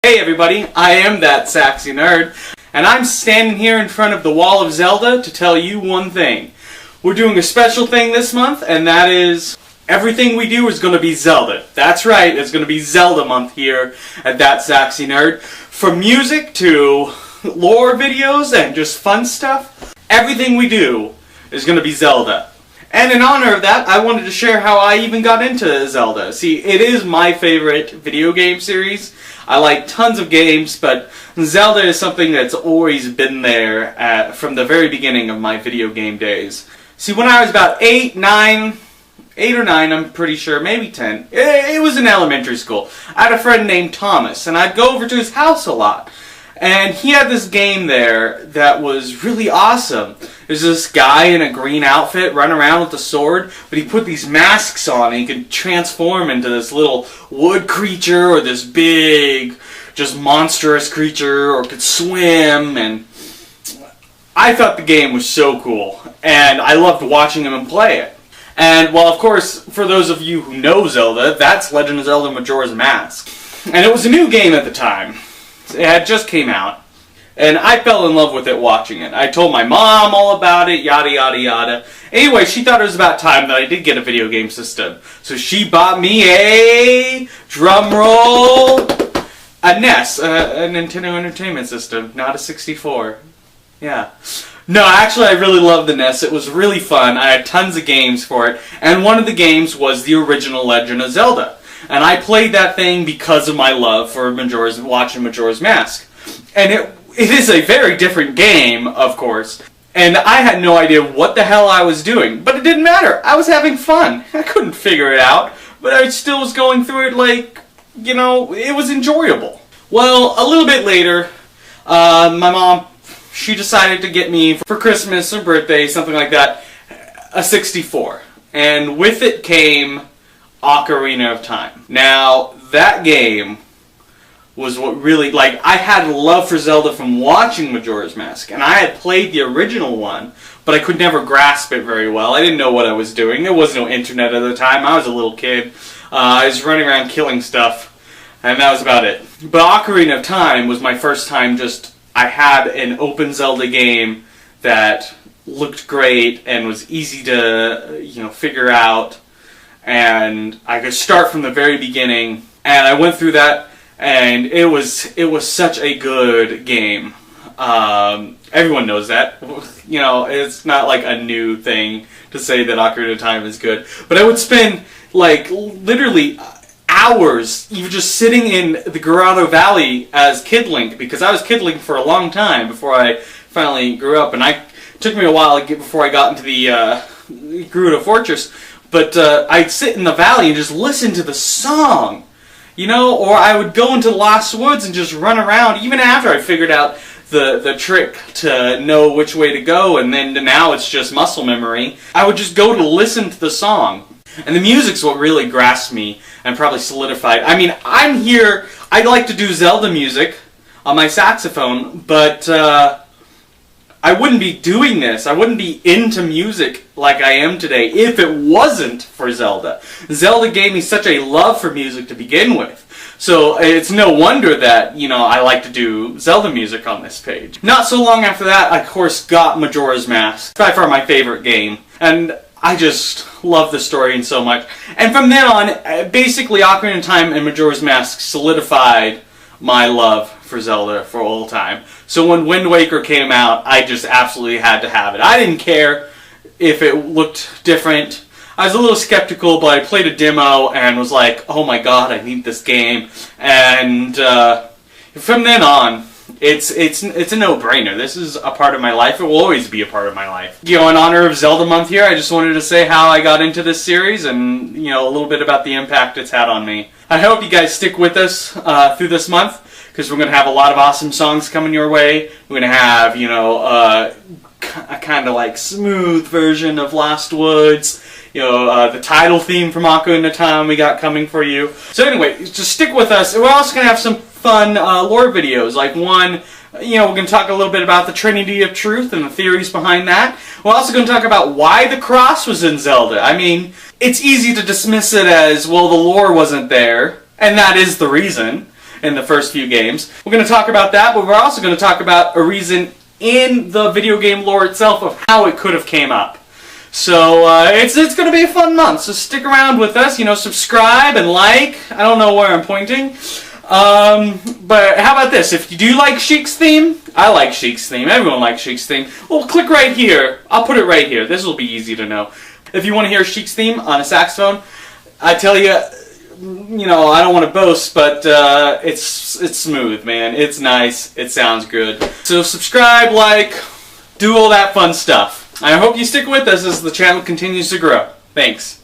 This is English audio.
Hey everybody, I am that Saxy Nerd, and I'm standing here in front of the wall of Zelda to tell you one thing. We're doing a special thing this month, and that is everything we do is going to be Zelda. That's right, it's going to be Zelda Month here at That Saxy Nerd. From music to lore videos and just fun stuff, everything we do is going to be Zelda. And in honor of that, I wanted to share how I even got into Zelda. See, it is my favorite video game series. I like tons of games, but Zelda is something that's always been there from the very beginning of my video game days. See, when I was about 8 or 9, I'm pretty sure, maybe 10, it was in elementary school. I had a friend named Thomas, and I'd go over to his house a lot. And he had this game there that was really awesome. There's this guy in a green outfit running around with a sword, but he put these masks on and he could transform into this little wood creature or this big, just monstrous creature, or could swim. And I thought the game was so cool, and I loved watching him play it. And, well, of course, for those of you who know Zelda, that's Legend of Zelda Majora's Mask. And it was a new game at the time. It had just came out, and I fell in love with it watching it. I told my mom all about it, yada yada yada. Anyway, she thought it was about time that I did get a video game system. So she bought me a, drum roll, a NES, a Nintendo Entertainment System, not a 64. Yeah. No, actually I really loved the NES. It was really fun. I had tons of games for it, and one of the games was the original Legend of Zelda. And I played that thing because of my love for watching Majora's Mask. And it is a very different game, of course. And I had no idea what the hell I was doing. But it didn't matter. I was having fun. I couldn't figure it out. But I still was going through it like, you know, it was enjoyable. Well, a little bit later, my mom, she decided to get me for Christmas or birthday, something like that, a 64. And with it came Ocarina of Time. Now, that game was what really, like, I had a love for Zelda from watching Majora's Mask, and I had played the original one, but I could never grasp it very well. I didn't know what I was doing. There was no internet at the time. I was a little kid. I was running around killing stuff, and that was about it. But Ocarina of Time was my first time I had an open Zelda game that looked great and was easy to, figure out. And I could start from the very beginning, and I went through that, and it was such a good game. Everyone knows that. It's not like a new thing to say that Ocarina of Time is good. But I would spend, like, literally hours even just sitting in the Gerudo Valley as Kid Link, because I was Kid Link for a long time before I finally grew up, and it took me a while before I got into the Gerudo Fortress. But I'd sit in the valley and just listen to the song, or I would go into the Lost Woods and just run around, even after I figured out the trick to know which way to go, and then now it's just muscle memory. I would just go to listen to the song. And the music's what really grasped me and probably solidified. I mean, I'm here, I like to do Zelda music on my saxophone, but I wouldn't be doing this. I wouldn't be into music like I am today if it wasn't for Zelda. Zelda gave me such a love for music to begin with. So it's no wonder that, I like to do Zelda music on this page. Not so long after that, I of course got Majora's Mask. It's by far my favorite game. And I just love the story so much. And from then on, basically Ocarina of Time and Majora's Mask solidified my love for Zelda for all time. So when Wind Waker came out, I just absolutely had to have it. I didn't care if it looked different. I was a little skeptical, but I played a demo and was like, oh my god, I need this game. And from then on, it's a no-brainer. This is a part of my life. It will always be a part of my life. In honor of Zelda Month here, I just wanted to say how I got into this series and, a little bit about the impact it's had on me. I hope you guys stick with us through this month, because we're going to have a lot of awesome songs coming your way. We're going to have, a kind of like smooth version of Lost Woods. The title theme from Ocarina of Time we got coming for you. So anyway, just stick with us. We're also going to have some fun lore videos. Like one, we're going to talk a little bit about the Trinity of Truth and the theories behind that. We're also going to talk about why the cross was in Zelda. I mean, it's easy to dismiss it as, well, the lore wasn't there, and that is the reason. in the first few games. We're going to talk about that, but we're also going to talk about a reason in the video game lore itself of how it could have came up. So it's going to be a fun month, so stick around with us, subscribe and like. I don't know where I'm pointing. But how about this? If you do like Sheik's theme, I like Sheik's theme, everyone likes Sheik's theme, well, click right here. I'll put it right here. This will be easy to know. If you want to hear Sheik's theme on a saxophone, I tell you, I don't want to boast, but it's smooth, man. It's nice. It sounds good. So subscribe, like, do all that fun stuff. I hope you stick with us as the channel continues to grow. Thanks.